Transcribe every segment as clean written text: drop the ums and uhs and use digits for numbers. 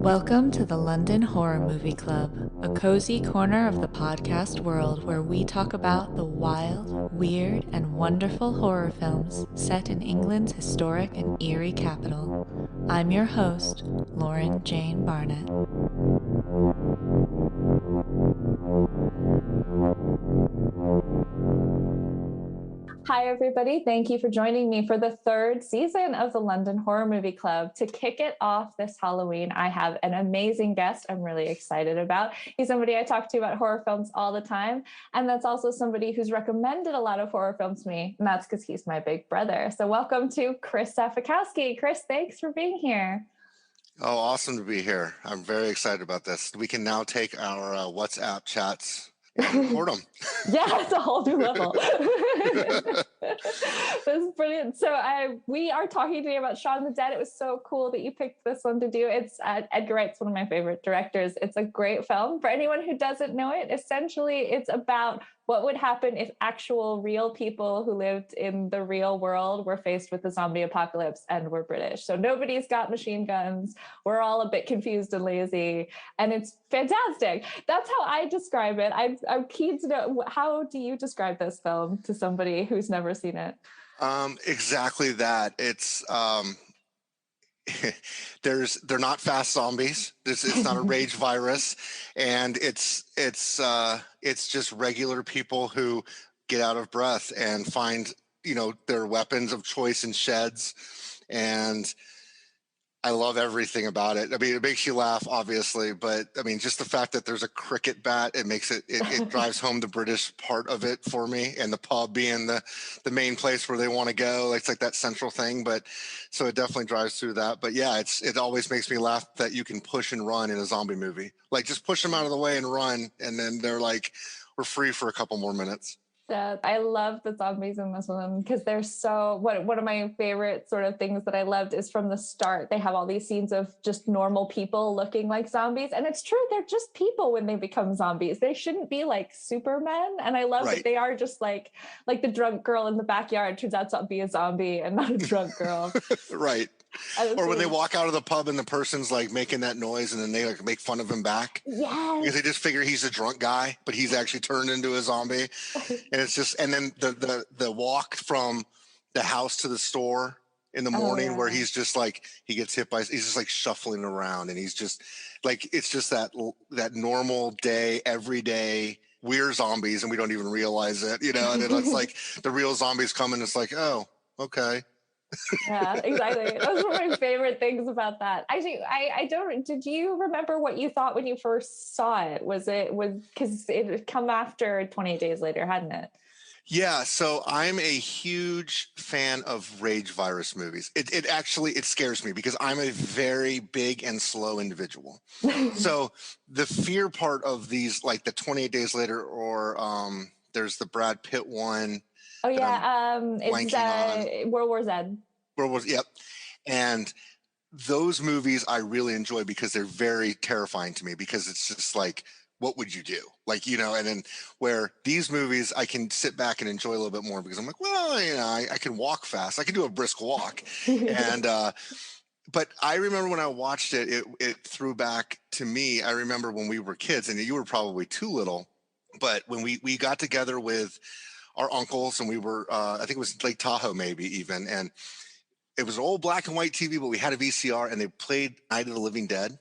Welcome to the London Horror Movie Club, a cozy corner of the podcast world where we talk about the wild, weird, and wonderful horror films set in England's historic and eerie capital. I'm your host, Lauren Jane Barnett. Hi, everybody. Thank you for joining me for the third season of the London Horror Movie Club. To kick it off this Halloween, I have an amazing guest I'm really excited about. He's somebody I talk to about horror films all the time, and that's also somebody who's recommended a lot of horror films to me, and that's because he's my big brother. So welcome to Chris Safikowski. Chris, thanks for being here. Oh, awesome to be here. I'm very excited about this. We can now take our WhatsApp chats and record them. Yeah, it's a whole new level. That's brilliant. So we are talking today about Shaun the Dead. It was so cool that you picked this one to do. It's Edgar Wright's one of my favorite directors. It's a great film. For anyone who doesn't know it, essentially it's about what would happen if actual real people who lived in the real world were faced with the zombie apocalypse and were British. So nobody's got machine guns. We're all a bit confused and lazy, and it's fantastic. That's how I describe it. I'm keen to know, how do you describe this film to somebody who's never seen it? Exactly that. It's they're not fast zombies. It's not a rage virus, and it's just regular people who get out of breath and find their weapons of choice in sheds. And I love everything about it. I mean, it makes you laugh, obviously, but I mean, just the fact that there's a cricket bat, it drives home the British part of it for me, and the pub being the main place where they want to go. It's like that central thing, but so it definitely drives through that. But yeah, it always makes me laugh that you can push and run in a zombie movie. Like, just push them out of the way and run, and then they're like, we're free for a couple more minutes. I love the zombies in this one because they're so, one of my favorite sort of things that I loved is from the start, they have all these scenes of just normal people looking like zombies. And it's true, they're just people when they become zombies. They shouldn't be like Supermen. And I love that they are just like the drunk girl in the backyard turns out to be a zombie and not a drunk girl. Right. Or when they walk out of the pub and the person's like making that noise, and then they like make fun of him back. Yes. Because they just figure he's a drunk guy, but he's actually turned into a zombie. And it's just, and then the walk from the house to the store in the morning where he's just like, he gets hit by, he's just like shuffling around, and he's just like, it's just that normal day, every day, we're zombies and we don't even realize it, and then it's like the real zombies come and it's like, oh, okay. Yeah, exactly. That was one of my favorite things about that. Actually, I don't. Did you remember what you thought when you first saw it? Because it had come after 28 Days Later, hadn't it? Yeah, so I'm a huge fan of rage virus movies. It actually scares me because I'm a very big and slow individual. So the fear part of these, like the 28 Days Later, or there's the Brad Pitt one. Oh yeah, it's World War Z. World War, yep. And those movies I really enjoy because they're very terrifying to me, because it's just like, what would you do? Like, and then where these movies I can sit back and enjoy a little bit more because I'm like, well, I can walk fast. I can do a brisk walk. And but I remember when I watched it, it threw back to me. I remember when we were kids, and you were probably too little, but when we got together with our uncles, and we were, I think it was Lake Tahoe maybe even, and it was old black and white TV, but we had a VCR and they played Night of the Living Dead.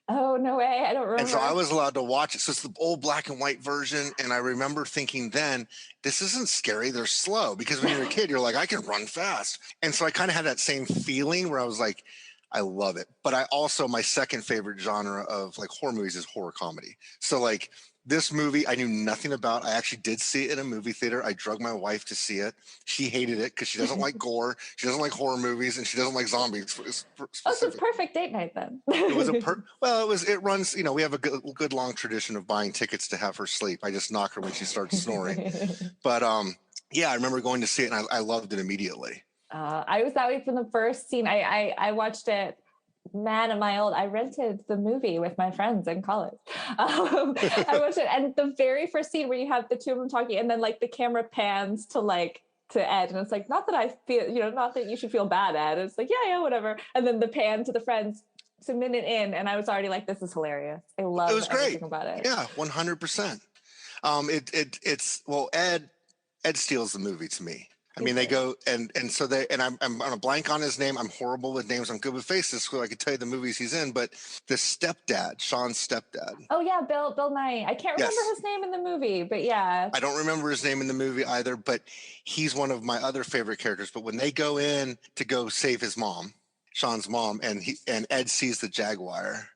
Oh, no way. I don't remember. And so I was allowed to watch it. So it's the old black and white version. And I remember thinking then, this isn't scary. They're slow, because when you're a kid, you're like, I can run fast. And so I kind of had that same feeling where I was like, I love it. But I also, my second favorite genre of like horror movies is horror comedy. So like, this movie I knew nothing about. I actually did see it in a movie theater. I drugged my wife to see it. She hated it because she doesn't like gore. She doesn't like horror movies, and she doesn't like zombies. Oh, it's a perfect date night then. It was it runs, we have a good long tradition of buying tickets to have her sleep. I just knock her when she starts snoring. But yeah, I remember going to see it, and I loved it immediately. I was that way from the first scene. I watched it. Man, I rented the movie with my friends in college. I watched it, and the very first scene where you have the two of them talking, and then like the camera pans to Ed, and it's like, not that I feel, not that you should feel bad, Ed. It's like, yeah, whatever. And then the pan to the friends. a minute in, and I was already like, this is hilarious. I It love was everything great. about it. Yeah, 100%. It's well, Ed steals the movie to me. I mean, they go and so they and I'm on a blank on his name. I'm horrible with names. I'm good with faces, so I could tell you the movies he's in. But the stepdad, Shaun's stepdad. Oh yeah, Bill Nye. I can't remember Yes. his name in the movie, but yeah. I don't remember his name in the movie either, but he's one of my other favorite characters. But when they go in to go save his mom, Shaun's mom, and Ed sees the Jaguar.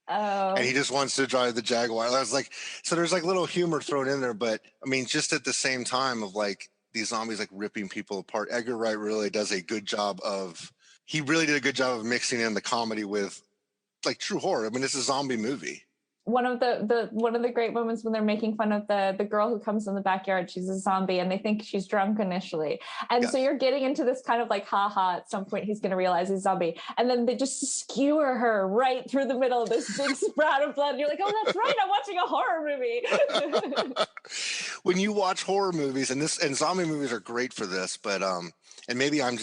And he Oh, just wants to drive the Jaguar. I was like, so there's like little humor thrown in there, but I mean, just at the same time of like these zombies like ripping people apart. Edgar Wright really does a good job of. He really did a good job of mixing in the comedy with like true horror. I mean, it's a zombie movie. one of the great moments when they're making fun of the girl who comes in the backyard. She's a zombie, and they think she's drunk initially, and so Yes. you're getting into this kind of like, haha, at some point he's going to realize he's a zombie, and then they just skewer her right through the middle of this big sprout of blood, and you're like, oh, that's right, I'm watching a horror movie. When you watch horror movies, and zombie movies are great for this, but and maybe I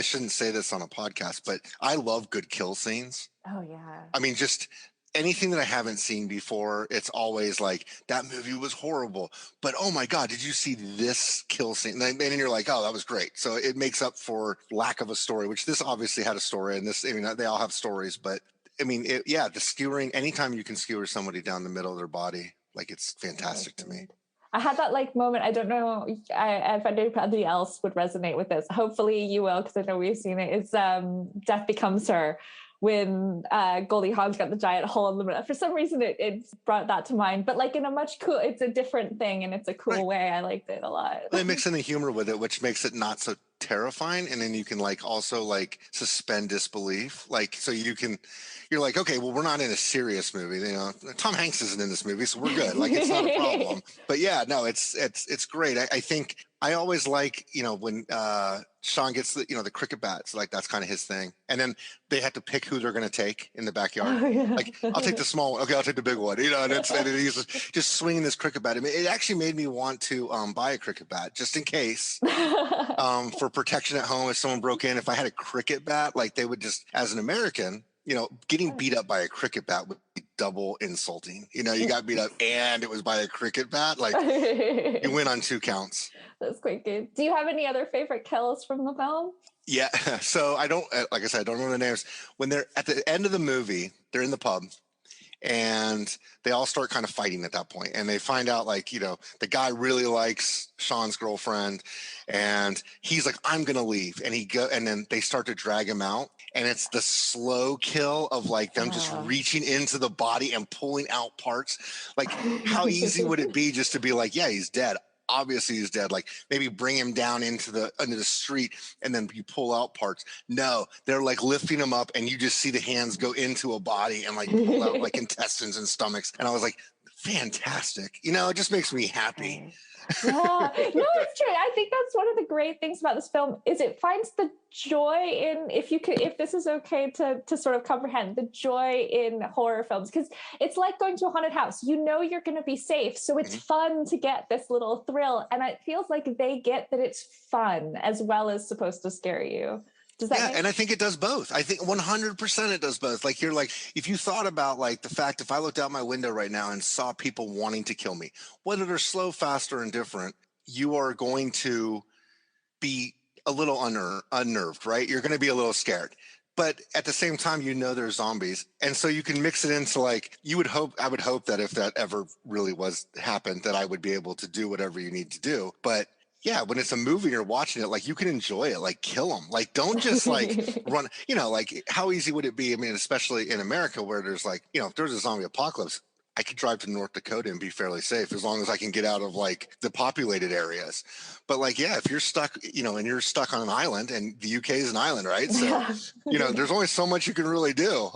shouldn't say this on a podcast, but I love good kill scenes. Oh yeah. I mean, just anything that I haven't seen before, it's always like, that movie was horrible, but oh my God, did you see this kill scene? And then you're like, oh, that was great. So it makes up for lack of a story, which this obviously had a story, and this, I mean, they all have stories, but I mean, the skewering, anytime you can skewer somebody down the middle of their body, like, it's fantastic to me. I had that like moment. I don't know if anybody else would resonate with this. Hopefully you will, because I know we've seen it. It's Death Becomes Her, when Goldie Hawn's got the giant hole in the middle. For some reason, it brought that to mind. But like in a much cool, it's a different thing, and it's a cool way. I liked it a lot. They mix in the humor with it, which makes it not so terrifying, and then you can like also like suspend disbelief, like, so you're like, okay, well, we're not in a serious movie, you know, Tom Hanks isn't in this movie, so we're good, like, it's not a problem. But yeah, no, it's great. I think I always like, you know, when Shaun gets the cricket bats, like, that's kind of his thing, and then they have to pick who they're going to take in the backyard. Like, I'll take the small one, okay, I'll take the big one, you know, and he's just swinging this cricket bat. I mean, it actually made me want to buy a cricket bat just in case, for protection at home if someone broke in. If I had a cricket bat, like, they would just, as an American, you know, getting beat up by a cricket bat would be double insulting. You know, you got beat up and it was by a cricket bat. Like, you win on 2 counts. That's quite good. Do you have any other favorite kills from the film? Yeah. So I don't, like I said, I don't remember the names. When they're at the end of the movie, they're in the pub, and they all start kind of fighting at that point, and they find out, like, you know, the guy really likes Shaun's girlfriend, and he's like, I'm gonna leave, and then they start to drag him out, and it's the slow kill of like them just reaching into the body and pulling out parts. Like, how easy would it be just to be like, yeah, he's dead, obviously he's dead, like, maybe bring him down into the street and then you pull out parts. No, they're like lifting him up, and you just see the hands go into a body and like pull out like intestines and stomachs. And I was like, fantastic. You know, it just makes me happy. Yeah, no, it's true. I think that's one of the great things about this film is it finds the joy in, if this is okay to sort of comprehend, the joy in horror films, because it's like going to a haunted house. You know you're going to be safe, so it's fun to get this little thrill, and it feels like they get that it's fun as well as supposed to scare you. And I think it does both. I think 100% it does both. Like, you're like, if you thought about like the fact, if I looked out my window right now and saw people wanting to kill me, whether they're slow, fast, or indifferent, you are going to be a little unnerved, right? You're going to be a little scared. But at the same time, you know, they're zombies. And so you can mix it into like, I would hope that if that ever really happened, that I would be able to do whatever you need to do. But yeah, when it's a movie and you're watching it, like, you can enjoy it, like, kill them. Like, don't just like run, you know, like, how easy would it be? I mean, especially in America where there's like, you know, if there's a zombie apocalypse, I could drive to North Dakota and be fairly safe as long as I can get out of like the populated areas. But like, yeah, if you're stuck, you know, and you're stuck on an island, and the UK is an island, right? So, you know, there's only so much you can really do.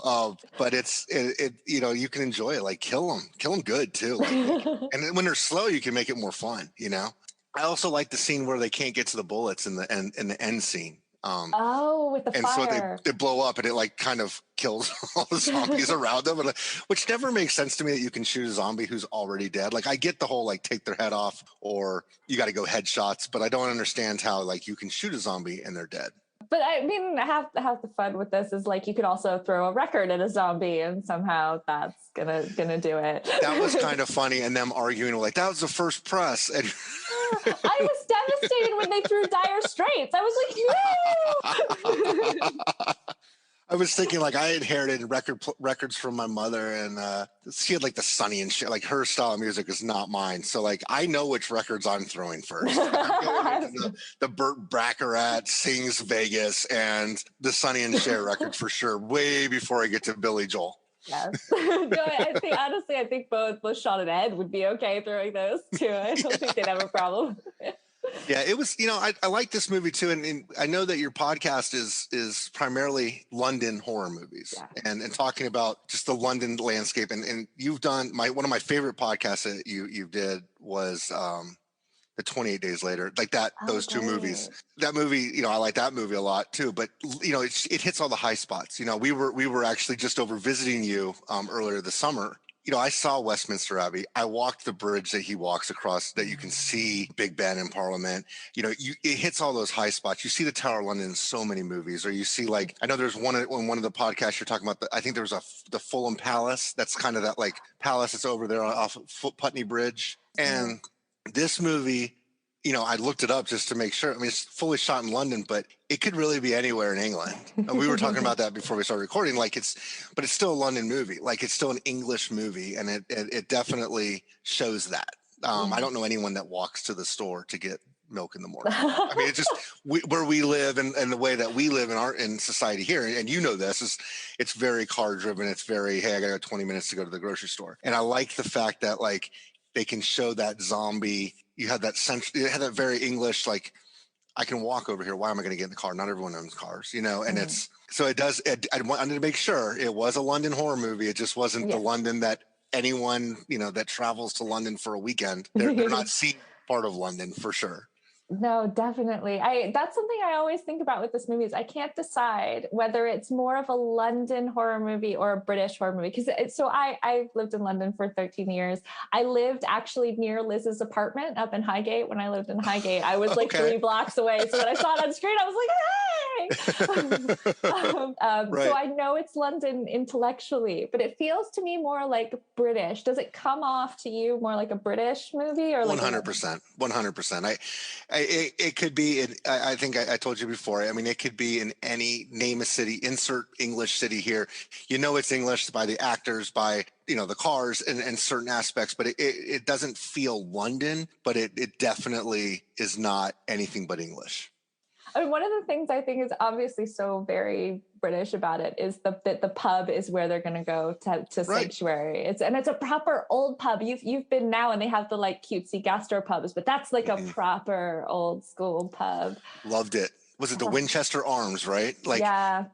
But it, you know, you can enjoy it, like, kill them good too. Like, and then when they're slow, you can make it more fun, you know? I also like the scene where they can't get to the bullets in the end scene. With the and fire. So they blow up, and it like kind of kills all the zombies around them, which never makes sense to me that you can shoot a zombie who's already dead. Like, I get the whole like take their head off or you got to go headshots, but I don't understand how like you can shoot a zombie and they're dead. But I mean, half the fun with this is like you could also throw a record at a zombie, and somehow that's gonna do it. That was kind of funny, and them arguing like that was the first press. And I was devastated when they threw Dire Straits. I was like, no. I was thinking like I inherited records from my mother, and she had like the Sunny and shit. Like her style of music is not mine, so like I know which records I'm throwing first. The Burt Bacharach Sings Vegas and the Sonny and Cher records for sure, way before I get to Billy Joel. Yes. No, I think both Shaun and Ed would be okay throwing those too. I don't think they'd have a problem. Yeah, it was, I like this movie too. And I know that your podcast is primarily London horror movies, and talking about just the London landscape. And you've done one of my favorite podcasts that you did was the 28 Days Later, like that, those two movies. That movie, I like that movie a lot too, but it hits all the high spots. We were actually just over visiting you earlier this summer. I saw Westminster Abbey. I walked the bridge that he walks across that you can see Big Ben in Parliament. It hits all those high spots. You see the Tower of London in so many movies, or you see like, I know there's one of the podcasts you're talking about, I think there was the Fulham Palace. That's kind of that like palace that's over there off of Putney Bridge. And this movie, I looked it up just to make sure. I mean, it's fully shot in London, but it could really be anywhere in England. And we were talking about that before we started recording. But it's still a London movie. Like it's still an English movie, and it definitely shows that. I don't know anyone that walks to the store to get milk in the morning. I mean, it's just where we live and the way that we live in society here. And this is, it's very car driven. It's very, hey, I got 20 minutes to go to the grocery store. And I like the fact that like they can show that zombie. You had that very English, like, I can walk over here. Why am I going to get in the car? Not everyone owns cars, and it's, so it does, I wanted to make sure it was a London horror movie. It just wasn't the London that anyone, that travels to London for a weekend. They're not seeing part of London for sure. No, definitely. That's something I always think about with this movie is I can't decide whether it's more of a London horror movie or a British horror movie. Because I lived in London for 13 years. I lived actually near Liz's apartment up in Highgate. When I lived in Highgate, I was like 3 blocks away. So when I saw it on screen, I was like, hey! Right. So I know it's London intellectually, but it feels to me more like British. Does it come off to you more like a British movie or like 100%? 100%. It could be, I think I told you before, I mean, it could be in any, name a city, insert English city here. It's English by the actors, by, the cars and certain aspects, but it doesn't feel London, but it definitely is not anything but English. I mean, one of the things I think is obviously so very British about it is that the pub is where they're going to go to Sanctuary. It's a proper old pub. You've been now, and they have the like cutesy gastro pubs, but that's like a proper old school pub. Loved it. Was it the Winchester Arms, right? Like, yeah.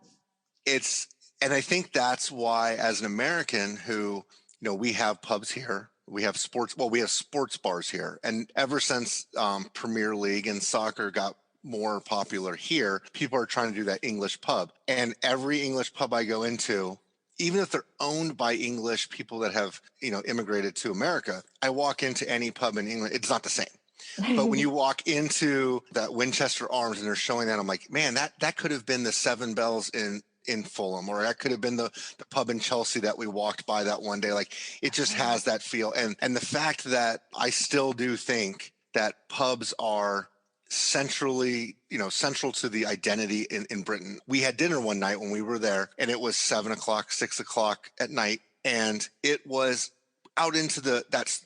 And I think that's why, as an American who, we have pubs here. We have sports bars here. And ever since Premier League and soccer got more popular here, people are trying to do that English pub. And every English pub I go into, even if they're owned by English people that have, immigrated to America, I walk into any pub in England, it's not the same. But when you walk into that Winchester Arms and they're showing that, I'm like, man, that could have been the Seven Bells in Fulham, or that could have been the pub in Chelsea that we walked by that one day. Like, it just has that feel. And the fact that I still do think that pubs are central to the identity in Britain. We had dinner one night when we were there, and it was 7 o'clock, 6 o'clock at night. And it was out into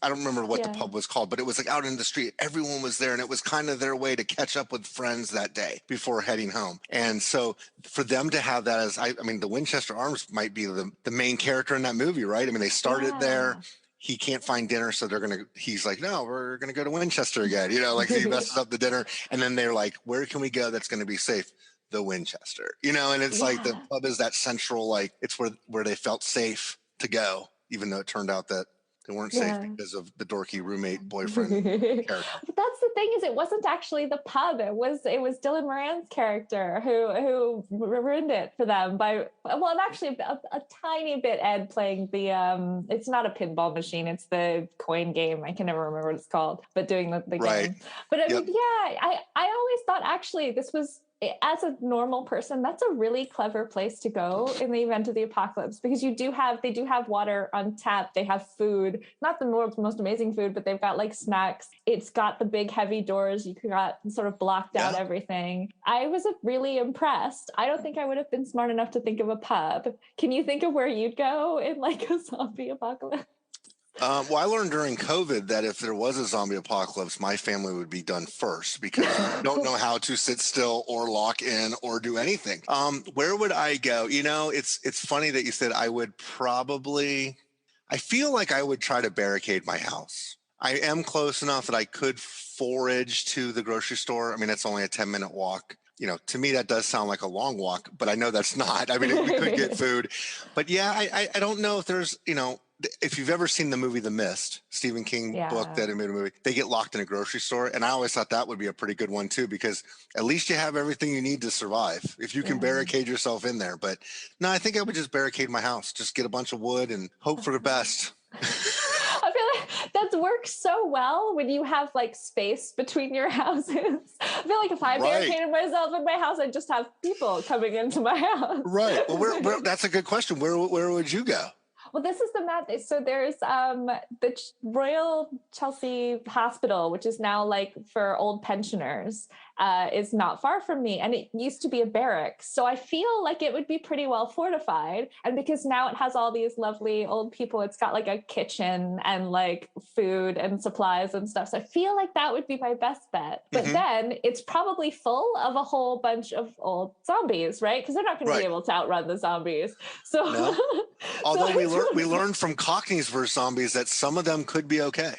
I don't remember what the pub was called, but it was like out in the street. Everyone was there, and it was kind of their way to catch up with friends that day before heading home. And so for them to have that as, I mean, the Winchester Arms might be the main character in that movie, right? I mean, they started there. He can't find dinner, so he's like, no, we're going to go to Winchester again. Like he messes up the dinner. And then they're like, where can we go that's going to be safe? The Winchester, and it's like the pub is that central, like it's where they felt safe to go, even though it turned out that they weren't safe because of the dorky roommate boyfriend character. But that's the thing, is it wasn't actually the pub. It was Dylan Moran's character who ruined it for them by, well, actually a tiny bit, Ed playing the it's not a pinball machine, it's the coin game. I can never remember what it's called, but doing the game. But I mean, I always thought actually this was as a normal person, that's a really clever place to go in the event of the apocalypse, because they do have water on tap. They have food, not the world's most amazing food, but they've got like snacks. It's got the big heavy doors. You got sort of blocked out everything. I was really impressed. I don't think I would have been smart enough to think of a pub. Can you think of where you'd go in like a zombie apocalypse? Well, I learned during COVID that if there was a zombie apocalypse, my family would be done first because we don't know how to sit still or lock in or do anything. Where would I go? You know, it's funny that you said I would probably, I feel like I would try to barricade my house. I am close enough that I could forage to the grocery store. I mean, it's only a 10-minute walk. You know, to me, that does sound like a long walk, but I know that's not. I mean, we could get food. But yeah, I don't know if there's, you know, if you've ever seen the movie The Mist, Stephen King book that he made a movie, they get locked in a grocery store. And I always thought that would be a pretty good one too, because at least you have everything you need to survive if you can barricade yourself in there. But no, I think I would just barricade my house, just get a bunch of wood and hope for the best. I feel like that works so well when you have like space between your houses. I feel like if I barricaded myself in my house, I'd just have people coming into my house. Right. Well, that's a good question. Where would you go? Well, this is the mad thing. So there's the Royal Chelsea Hospital, which is now like for old pensioners, is not far from me. And it used to be a barracks. So I feel like it would be pretty well fortified. And because now it has all these lovely old people, it's got like a kitchen and like food and supplies and stuff. So I feel like that would be my best bet. But then it's probably full of a whole bunch of old zombies, right? Because they're not going to be able to outrun the zombies. So, no. Although we learned from Cockneys vs. Zombies that some of them could be okay.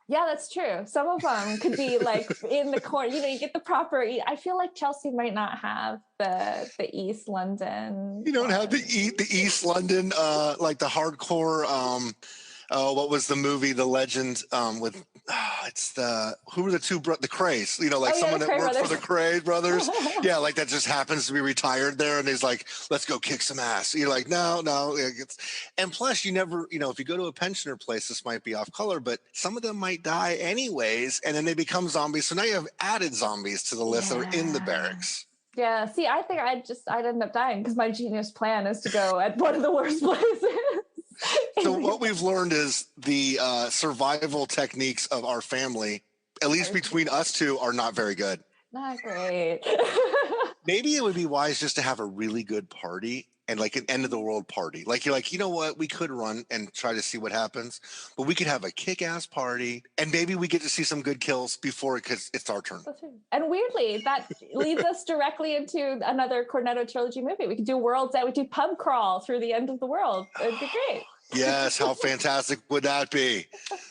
Yeah, that's true. Some of them could be like in the corner, you know, you get the proper, I feel like Chelsea might not have the East London. You don't have the East London, like the hardcore, what was the movie, The Legend, with, who were the two, the Crays, you know, like someone that worked for the Cray brothers. Yeah, like that just happens to be retired there. And he's like, let's go kick some ass. You're like, no. And plus you never, you know, if you go to a pensioner place, this might be off color, but some of them might die anyways. And then they become zombies. So now you have added zombies to the list that are in the barracks. Yeah. See, I think I'd end up dying because my genius plan is to go at one of the worst places. So what we've learned is the survival techniques of our family, at least between us two, are not very good. Not great. Maybe it would be wise just to have a really good party and like an end of the world party. Like you're like, you know what? We could run and try to see what happens, but we could have a kick-ass party and maybe we get to see some good kills before because it's our turn. And weirdly, that leads us directly into another Cornetto Trilogy movie. We could do World's End. We do pub crawl through the end of the world. It'd be great. Yes. How fantastic would that be?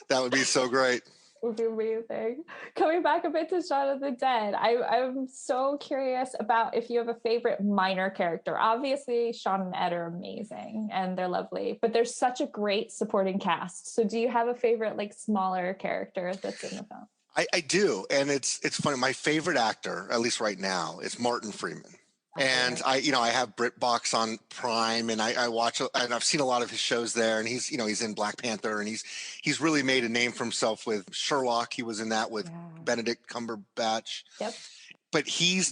That would be so great. Would be amazing. Coming back a bit to Shaun of the Dead, I'm so curious about if you have a favorite minor character. Obviously, Shaun and Ed are amazing and they're lovely, but there's such a great supporting cast. So do you have a favorite like smaller character that's in the film? I do. And it's funny. My favorite actor, at least right now, is Martin Freeman. And I have BritBox on Prime and I watch, and I've seen a lot of his shows there, and he's in Black Panther, and he's really made a name for himself with Sherlock. He was in that with Benedict Cumberbatch. Yep. But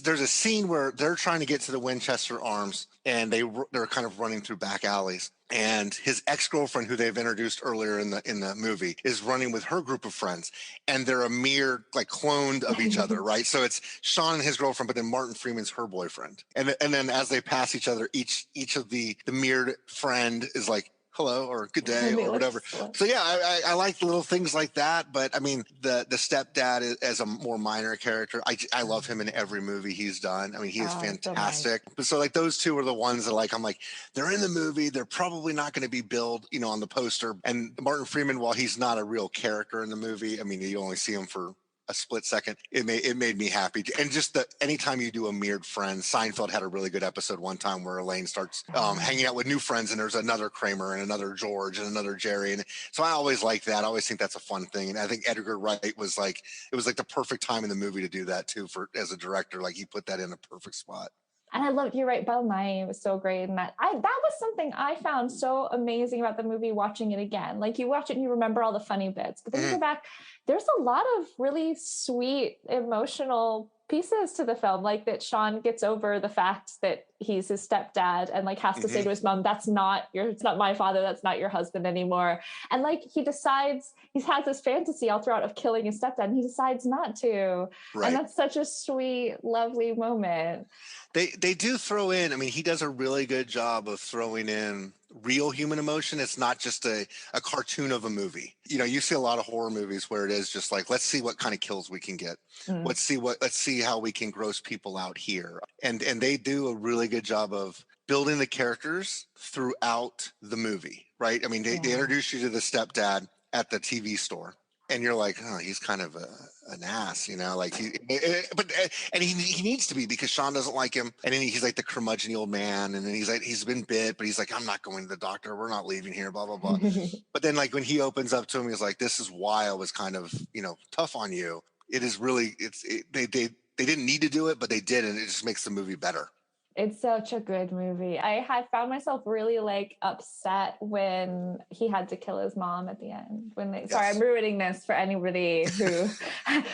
there's a scene where they're trying to get to the Winchester Arms and they're kind of running through back alleys. And his ex-girlfriend, who they've introduced earlier in the movie, is running with her group of friends, and they're a mere like cloned of each other, right? So it's Shaun and his girlfriend, but then Martin Freeman's her boyfriend. And then as they pass each other, each of the mirrored friend is like, hello or good day or whatever. So yeah, I like little things like that. But I mean, the stepdad as a more minor character, I love him in every movie he's done. I mean, he is fantastic. But so like those two are the ones that like, I'm like, they're in the movie. They're probably not going to be billed, on the poster. And Martin Freeman, while he's not a real character in the movie, I mean, you only see him for a split second. It made me happy. And just anytime you do a mirrored friend, Seinfeld had a really good episode one time where Elaine starts hanging out with new friends, and there's another Kramer and another George and another Jerry. And so I always like that. I always think that's a fun thing. And I think Edgar Wright was like, it was like the perfect time in the movie to do that too, as a director. Like he put that in a perfect spot. And I loved, you're right, Bill Nye was so great in that. That was something I found so amazing about the movie, watching it again. Like you watch it and you remember all the funny bits, but then you go back, there's a lot of really sweet, emotional pieces to the film, like that Shaun gets over the fact that he's his stepdad and like has to say to his mom, it's not my father, that's not your husband anymore. And like he decides, he has this fantasy all throughout of killing his stepdad and he decides not to. Right. And that's such a sweet, lovely moment. They do throw in, I mean, he does a really good job of throwing in real human emotion. It's not just a cartoon of a movie. You know, you see a lot of horror movies where it is just like, let's see what kind of kills we can get. Let's see how we can gross people out here. And they do a really good job of building the characters throughout the movie, right? I mean, they introduce you to the stepdad at the TV store. And you're like, oh, he's kind of an ass, you know, like he needs to be because Shaun doesn't like him. And then he's like the curmudgeon old man. And then he's like, he's been bit, but he's like, I'm not going to the doctor. We're not leaving here, blah, blah, blah. But then like when he opens up to him, he's like, this is why I was kind of, you know, tough on you. It is really, they didn't need to do it, but they did. And it just makes the movie better. It's such a good movie. I had found myself really like upset when he had to kill his mom at the end. Sorry, I'm ruining this for anybody who,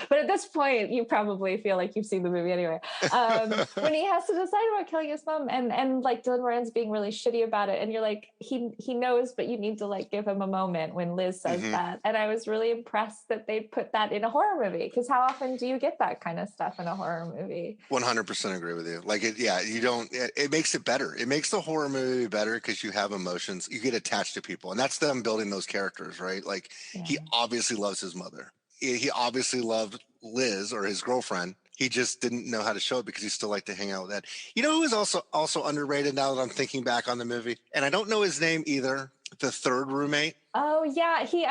but at this point, you probably feel like you've seen the movie anyway. When he has to decide about killing his mom and like Dylan Moran's being really shitty about it. And you're like, he knows, but you need to like give him a moment when Liz says that. And I was really impressed that they put that in a horror movie. Because how often do you get that kind of stuff in a horror movie? 100% agree with you. Like, it makes it better. It makes the horror movie better because you have emotions. You get attached to people, and that's them building those characters, right? Like he obviously loves his mother. He obviously loved Liz or his girlfriend. He just didn't know how to show it because he still liked to hang out with Ed. You know who is also underrated now that I'm thinking back on the movie? And I don't know his name either. The third roommate. Oh yeah, he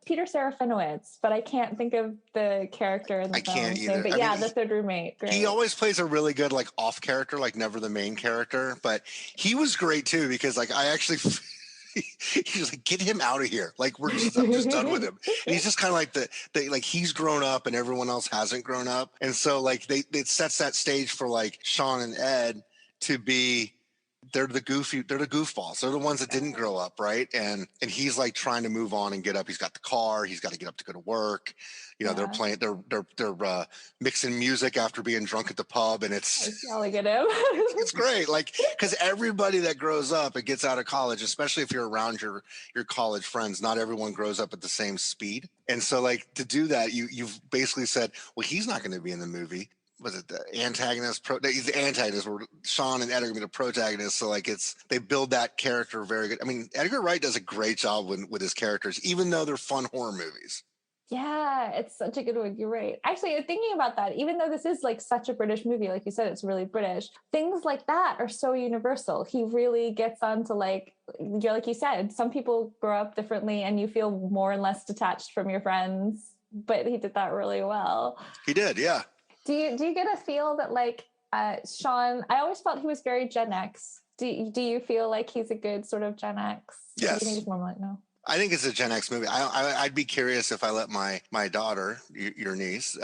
Peter Serafinowicz, but I can't think of the character in the film. I can't either. But the third roommate. Great. He always plays a really good like off character, like never the main character. But he was great too because like I actually. He's like, get him out of here. Like I'm just done with him. And he's just kind of like the like he's grown up and everyone else hasn't grown up. And so like it sets that stage for like Shaun and Ed to be they're the goofballs. They're the ones that didn't grow up, right? And he's like trying to move on and get up. He's got the car. He's got to get up to go to work. You know, they're playing. They're mixing music after being drunk at the pub, and it's yelling at him. It's great, like because everybody that grows up and gets out of college, especially if you're around your college friends, not everyone grows up at the same speed. And so, like to do that, you've basically said, well, he's not going to be in the movie. Was it the antagonist? He's the antagonist. Where Shaun and Ed are going to be the protagonists. So like they build that character very good. I mean, Edgar Wright does a great job with his characters, even though they're fun horror movies. Yeah, it's such a good one. You're right. Actually, thinking about that, even though this is like such a British movie, like you said, it's really British. Things like that are so universal. He really gets onto like you said, some people grow up differently and you feel more and less detached from your friends, but he did that really well. He did, yeah. Do you get a feel that like Shaun, I always felt he was very Gen X. Do you feel like he's a good sort of Gen X? Yes. Do you think he's more like no? I think it's a Gen X movie. I'd be curious if I let my daughter, your niece,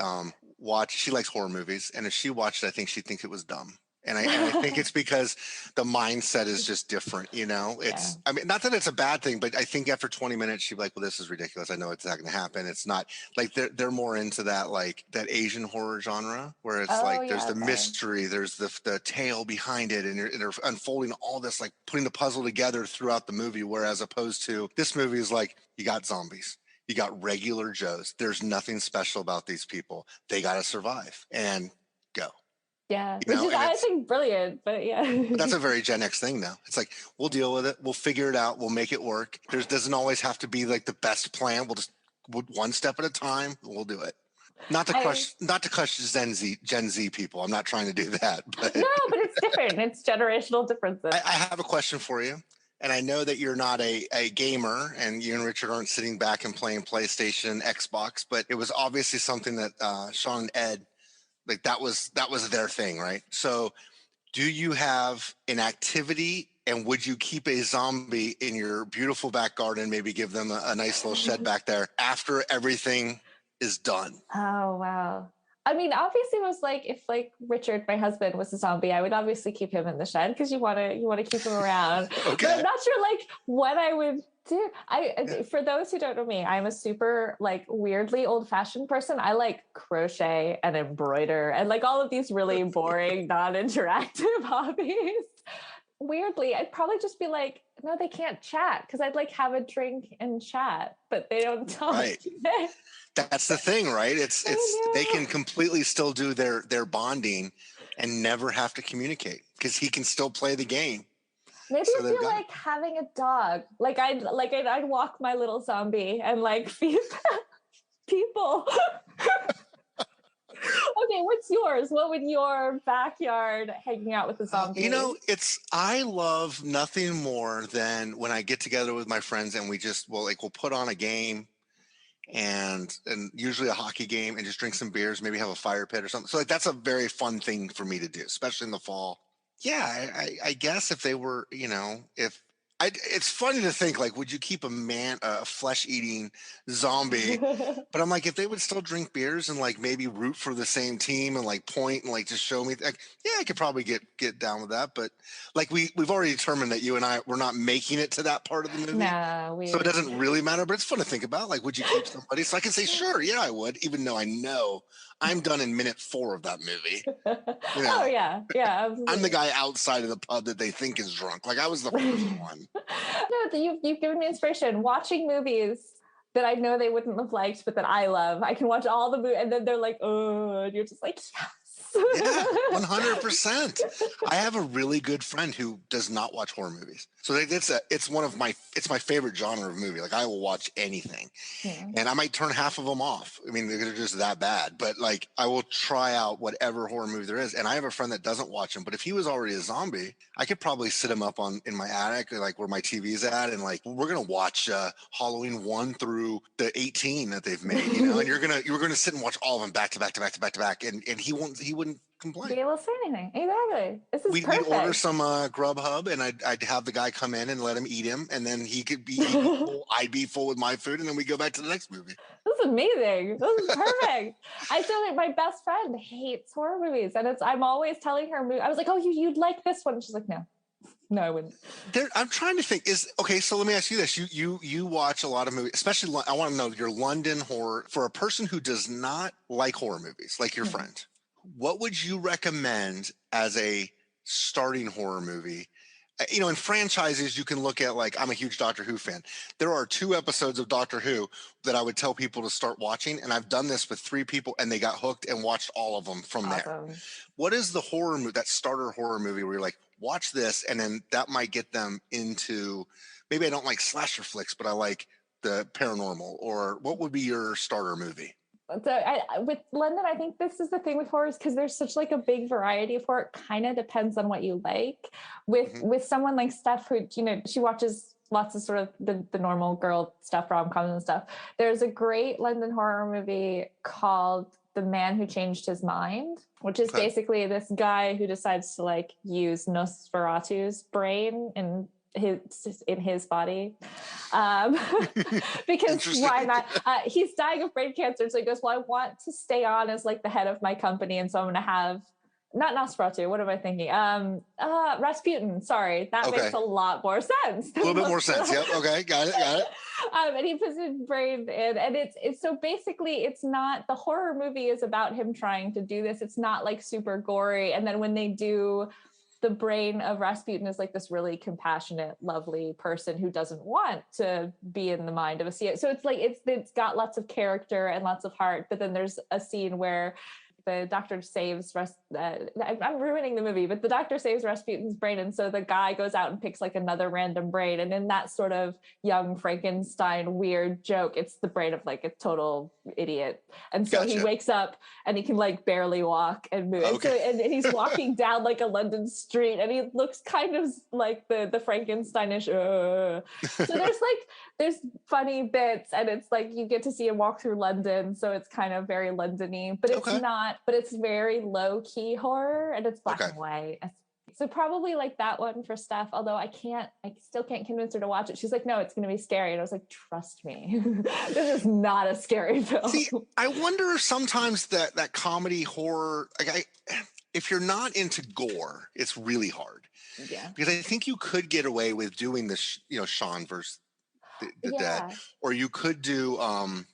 watch. She likes horror movies, and if she watched it, I think she'd think it was dumb. And I think it's because the mindset is just different, you know? It's, I mean, not that it's a bad thing, but I think after 20 minutes, she'd be like, well, this is ridiculous. I know it's not going to happen. It's not like they're more into that, like that Asian horror genre where it's there's the mystery, there's the tale behind it. And they're unfolding all this, like putting the puzzle together throughout the movie. Whereas opposed to this movie is like, you got zombies. You got regular Joes. There's nothing special about these people. They got to survive and go. Yeah, which is, I think, brilliant, but yeah. But that's a very Gen X thing now. It's like, we'll deal with it. We'll figure it out. We'll make it work. There doesn't always have to be like the best plan. We'll just one step at a time. We'll do it. Not to crush Gen Z people. I'm not trying to do that. But no, but it's different. It's generational differences. I have a question for you. And I know that you're not a gamer and you and Richard aren't sitting back and playing PlayStation, Xbox, but it was obviously something that Shaun and Ed, like that was their thing, right? So do you have an activity and would you keep a zombie in your beautiful back garden, maybe give them a nice little shed back there after everything is done? Oh, wow. I mean, obviously it was like, if like Richard, my husband, was a zombie, I would obviously keep him in the shed because you want to keep him around. Okay. But I'm not sure like what I would Dude, for those who don't know me, I'm a super like weirdly old-fashioned person. I like crochet and embroider and like all of these really boring, non-interactive hobbies. Weirdly, I'd probably just be like, no, they can't chat because I'd like have a drink and chat, but they don't talk. Right. That's the thing, right? It's they can completely still do their bonding and never have to communicate because he can still play the game. Maybe so it'd be like having a dog. I'd walk my little zombie and like feed people. Okay, what's yours? What would your backyard hanging out with the zombie? I love nothing more than when I get together with my friends and we'll put on a game and usually a hockey game and just drink some beers, maybe have a fire pit or something. So like that's a very fun thing for me to do, especially in the fall. Yeah, I guess if they were, it's funny to think like, would you keep a flesh-eating zombie? But I'm like, if they would still drink beers and like maybe root for the same team and like point and like just show me, like, yeah, I could probably get down with that. But like we've already determined that you and I we're not making it to that part of the movie, so it doesn't really matter. But it's fun to think about. Like, would you keep somebody? So I can say, sure, yeah, I would, even though I know I'm done in minute 4 of that movie. Oh yeah, absolutely. I'm the guy outside of the pub that they think is drunk. Like I was the first one. No, you've given me inspiration. Watching movies that I know they wouldn't have liked, but that I love. I can watch all the movies, and then they're like, oh, and you're just like, yes. Yeah, 100%. I have a really good friend who does not watch horror movies. So it's my favorite genre of movie. Like I will watch anything, and I might turn half of them off. I mean, they're just that bad. But like, I will try out whatever horror movie there is. And I have a friend that doesn't watch them. But if he was already a zombie, I could probably sit him up in my attic, like where my TV's at, and like we're gonna watch Halloween 1 through the 18 that they've made. And you're gonna sit and watch all of them back to back to back to back to back, and he wouldn't complain. Be able to say anything. Exactly. This is We'd perfect. order some Grubhub, and I'd have the guy come in and let him eat him, and then he could be full, I'd be full with my food, and then we go back to the next movie. This is amazing. This is perfect. I feel like my best friend hates horror movies, and I'm always telling her. I was like, "Oh, you'd like this one." And she's like, "No, I wouldn't." I'm trying to think. So let me ask you this: you watch a lot of movies, especially. I want to know your London horror for a person who does not like horror movies, like your friend. What would you recommend as a starting horror movie? In franchises, you can look at, like, I'm a huge Doctor Who fan. There are 2 episodes of Doctor Who that I would tell people to start watching. And I've done this with 3 people and they got hooked and watched all of them from there. What is the horror movie, that starter horror movie where you're like, watch this, and then that might get them into, maybe I don't like slasher flicks, but I like the paranormal, or what would be your starter movie? So with London, I think this is the thing with horrors, because there's such like a big variety of horror. It kind of depends on what you like. With someone like Steph, who, she watches lots of sort of the normal girl stuff, rom-coms and stuff. There's a great London horror movie called The Man Who Changed His Mind, which is basically this guy who decides to like use Nosferatu's brain in his body, because why not? He's dying of brain cancer, so he goes, well, I want to stay on as like the head of my company, and so I'm going to have, not Nosferatu, what am I thinking? Rasputin, sorry, that makes a lot more sense. A little bit more sense. Yep. Okay, got it. And he puts his brain in, and it's so basically, it's not, the horror movie is about him trying to do this. It's not like super gory, and then when they do, the brain of Rasputin is like this really compassionate, lovely person who doesn't want to be in the mind of a CEO. So it's like, it's got lots of character and lots of heart, but then there's a scene where the doctor saves I'm ruining the movie, but the doctor saves Rasputin's brain, and so the guy goes out and picks like another random brain, and in that sort of young Frankenstein weird joke, it's the brain of like a total idiot, and so he wakes up and he can like barely walk and move, and so and he's walking down like a London street, and he looks kind of like the Frankensteinish. So there's funny bits, and it's like you get to see him walk through London, so it's kind of very London-y, but it's not. But it's very low-key horror, and it's black and white. So probably like that one for Steph, although I still can't convince her to watch it. She's like, no, it's going to be scary. And I was like, trust me, this is not a scary film. See, I wonder if sometimes that comedy horror, like if you're not into gore, it's really hard. Yeah. Because I think you could get away with doing this, Shaun versus the dead. Yeah. Or you could do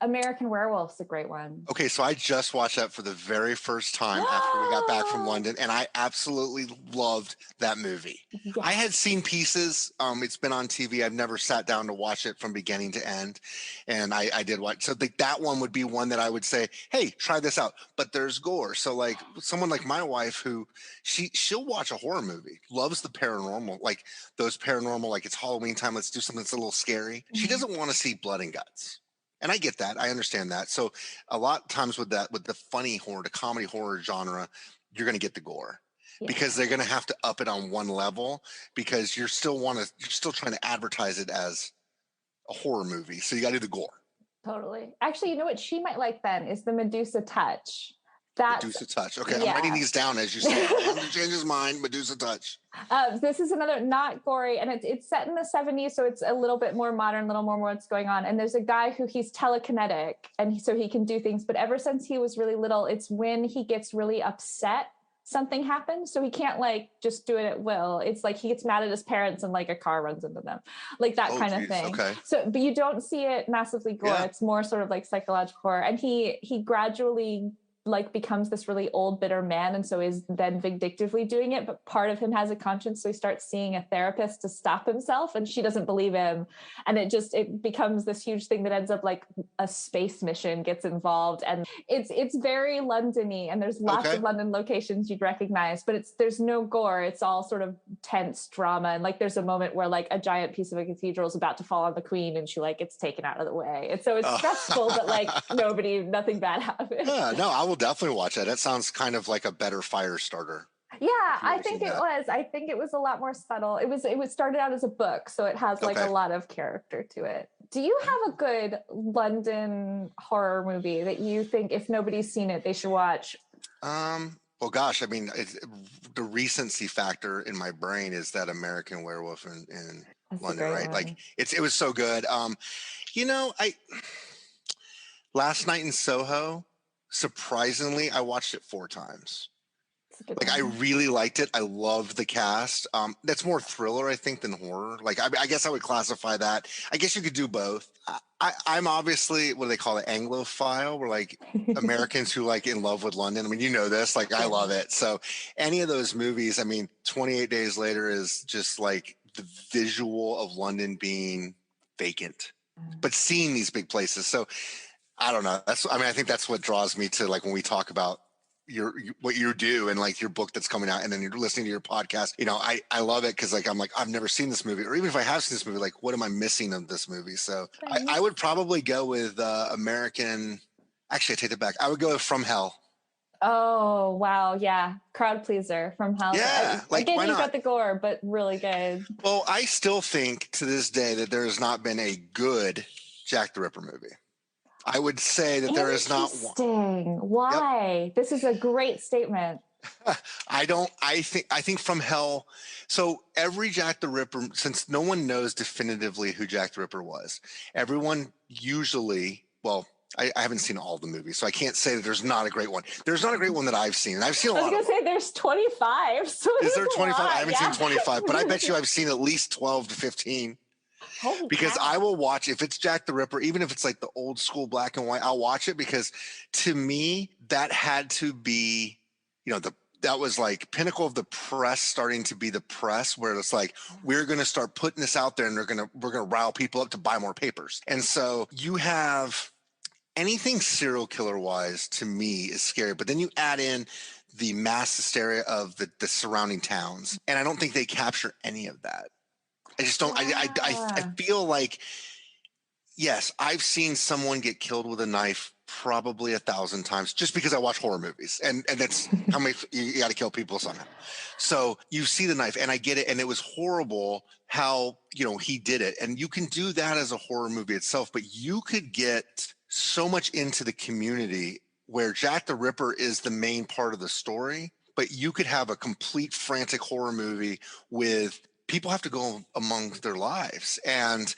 American Werewolf's a great one. okay, so I just watched that for the very first time after we got back from London, and I absolutely loved that movie. I had Yes. seen pieces. It's been on TV. I've never sat down to watch it from beginning to end, and I did watch. So that one would be one that I would say, "Hey, try this out." But there's gore. So like someone like my wife, who she'll watch a horror movie, loves the paranormal, like those paranormal, like it's Halloween time. Let's do something that's a little scary. She doesn't want to see blood and guts. And I get that. I understand that. So a lot of times with the funny horror, the comedy horror genre, you're going to get the gore because they're going to have to up it on one level because you're still trying to advertise it as a horror movie. So you got to do the gore. Totally. Actually, you know what she might like then is the Medusa touch. Medusa touch. Okay, I'm writing these down as you say. I'm going to change his mind. Medusa touch. This is another not gory, and it's set in the 70s, so it's a little bit more modern, a little more what's going on. And there's a guy who he's telekinetic, and so he can do things. But ever since he was really little, it's when he gets really upset, something happens. So he can't like just do it at will. It's like he gets mad at his parents and like a car runs into them, like that kind of thing. Okay. So, but you don't see it massively gore. Yeah. It's more sort of like psychological horror, and he gradually like becomes this really old bitter man, and so is then vindictively doing it, but part of him has a conscience, so he starts seeing a therapist to stop himself, and she doesn't believe him, and it becomes this huge thing that ends up like a space mission gets involved, and it's very London-y, and there's lots of London locations you'd recognize, but there's no gore. It's all sort of tense drama, and like there's a moment where like a giant piece of a cathedral is about to fall on the queen, and she like gets taken out of the way, and so it's stressful, but like nothing bad happens. Yeah, no, I will definitely watch that. That sounds kind of like a better fire starter. Yeah, I think it was. I think it was a lot more subtle. It was started out as a book, so it has like a lot of character to it. Do you have a good London horror movie that you think if nobody's seen it, they should watch? Well, gosh, I mean, the recency factor in my brain is that American Werewolf in London, right? One. Like it was so good. Last Night in Soho, surprisingly, I watched it 4 times. Like I really liked it. I loved the cast. That's more thriller, I think, than horror. Like I guess I would classify that. I guess you could do both. I'm obviously, what do they call it, Anglophile. We're like Americans who like in love with London. I mean, you know this. Like I love it. So any of those movies, I mean, 28 Days Later is just like the visual of London being vacant, but seeing these big places. So I don't know. I think that's what draws me to like when we talk about what you do and like your book that's coming out and then you're listening to your podcast. I love it because like I'm like, I've never seen this movie, or even if I have seen this movie, like what am I missing of this movie? So I would probably go with American. Actually, I take it back. I would go with From Hell. Oh wow, yeah, crowd pleaser, From Hell. Yeah, like again, why you not? Got the gore, but really good. Well, I still think to this day that there has not been a good Jack the Ripper movie. I would say that there is not one. Interesting. Why? Yep. This is a great statement. I think From Hell. So every Jack the Ripper, since no one knows definitively who Jack the Ripper was, everyone usually, well, I haven't seen all the movies, so I can't say that there's not a great one. There's not a great one that I've seen. And I've seen a lot. I was going to say there's 25. So is there 25? I haven't seen 25, but I bet you I've seen at least 12 to 15. Because I will watch, if it's Jack the Ripper, even if it's like the old school black and white, I'll watch it because to me, that had to be, that was like pinnacle of the press starting to be the press where it's like, we're going to start putting this out there and we're going to rile people up to buy more papers. And so you have anything serial killer wise to me is scary, but then you add in the mass hysteria of the surrounding towns. And I don't think they capture any of that. I just don't, I feel like, yes, I've seen someone get killed with a knife probably 1,000 times just because I watch horror movies. And that's how many, you got to kill people somehow. So you see the knife and I get it. And it was horrible how, he did it. And you can do that as a horror movie itself, but you could get so much into the community where Jack the Ripper is the main part of the story, but you could have a complete frantic horror movie with people have to go among their lives and,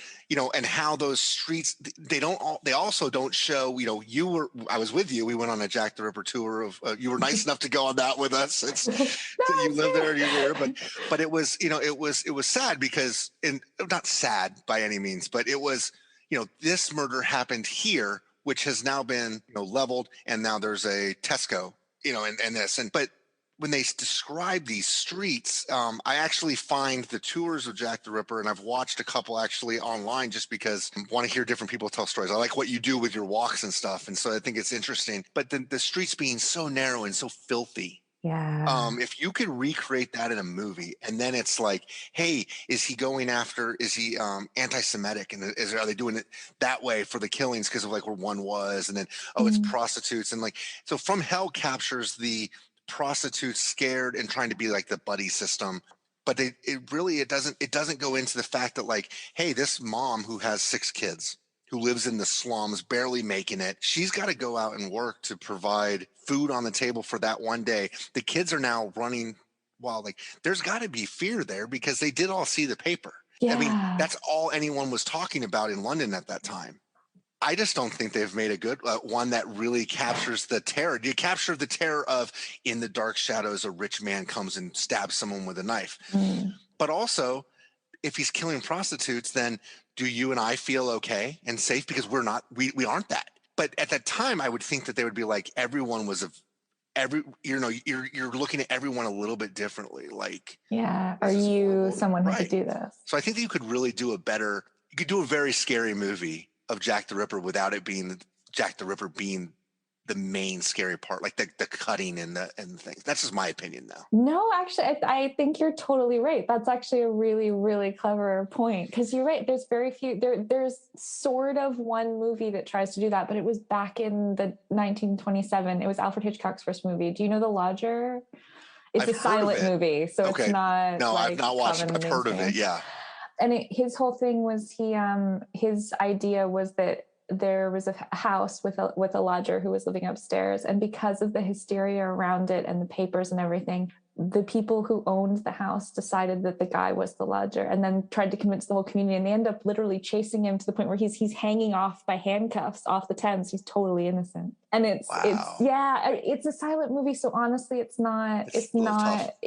and how those streets, they also don't show, I was with you. We went on a Jack the Ripper tour of, you were nice enough to go on that with us. You live there and you're there, but it was, it was sad because not sad by any means, but it was this murder happened here, which has now been, leveled, and now there's a Tesco, and this. But when they describe these streets, I actually find the tours of Jack the Ripper, and I've watched a couple actually online just because I want to hear different people tell stories. I like what you do with your walks and stuff, and so I think it's interesting. But the streets being so narrow and so filthy. Yeah. If you could recreate that in a movie, and then it's like, hey, is he anti-Semitic, and are they doing it that way for the killings because of like where one was, and then it's prostitutes, and like, so From Hell captures the prostitutes scared and trying to be like the buddy system, but it doesn't go into the fact that like, hey, this mom who has 6 kids, who lives in the slums, barely making it, she's got to go out and work to provide food on the table for that one day. The kids are now running wild. Like, there's got to be fear there because they did all see the paper. Yeah. I mean, that's all anyone was talking about in London at that time. I just don't think they've made a good one that really captures the terror. You capture the terror of, in the dark shadows, a rich man comes and stabs someone with a knife. But also, if he's killing prostitutes, then do you and I feel okay and safe? Because we aren't that. But at that time, I would think that they would be like, everyone was you're looking at everyone a little bit differently. Like, yeah, are you someone who right. could do this? So I think that you could really do you could do a very scary movie of Jack the Ripper without it being Jack the Ripper being the main scary part, like the cutting and the things. That's just my opinion now. No, actually, I think you're totally right. That's actually a really, really clever point, because you're right. There's very few. There's sort of one movie that tries to do that, but it was back in the 1927. It was Alfred Hitchcock's first movie. Do you know The Lodger? It's a silent movie, so it's not. No, like, I've not watched it. I've heard of it. Yeah. And his whole thing was his idea was that there was a house with a lodger who was living upstairs, and because of the hysteria around it and the papers and everything, the people who owned the house decided that the guy was the lodger, and then tried to convince the whole community, and they end up literally chasing him to the point where he's hanging off by handcuffs off the Thames. He's totally innocent. And it's a silent movie, so honestly it's not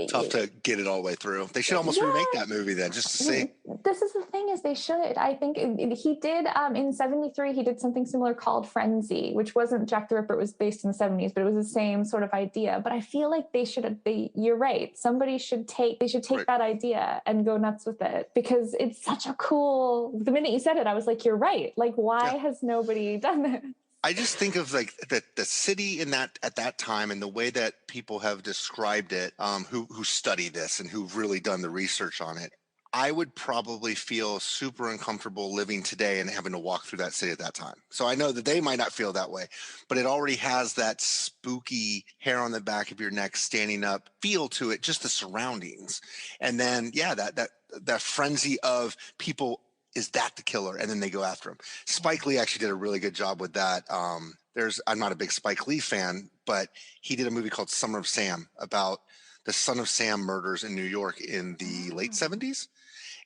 tough to get it all the way through. They should almost remake that movie then, just to see. This is the thing, is they should. I think he did in 73 he did something similar called Frenzy, which wasn't Jack the Ripper. It was based in the 70s, but it was the same sort of idea. But I feel like you're right, somebody should take that idea and go nuts with it, because it's such a cool, the minute you said it I was like, you're right, like, why has nobody done it? I just think of like the city at that time, and the way that people have described it, who study this and who've really done the research on it. I would probably feel super uncomfortable living today and having to walk through that city at that time. So I know that they might not feel that way, but it already has that spooky hair on the back of your neck standing up feel to it, just the surroundings. And then, that frenzy of people, is that the killer? And then they go after him. Spike Lee actually did a really good job with that. I'm not a big Spike Lee fan, but he did a movie called Summer of Sam about the Son of Sam murders in New York in the late 70s.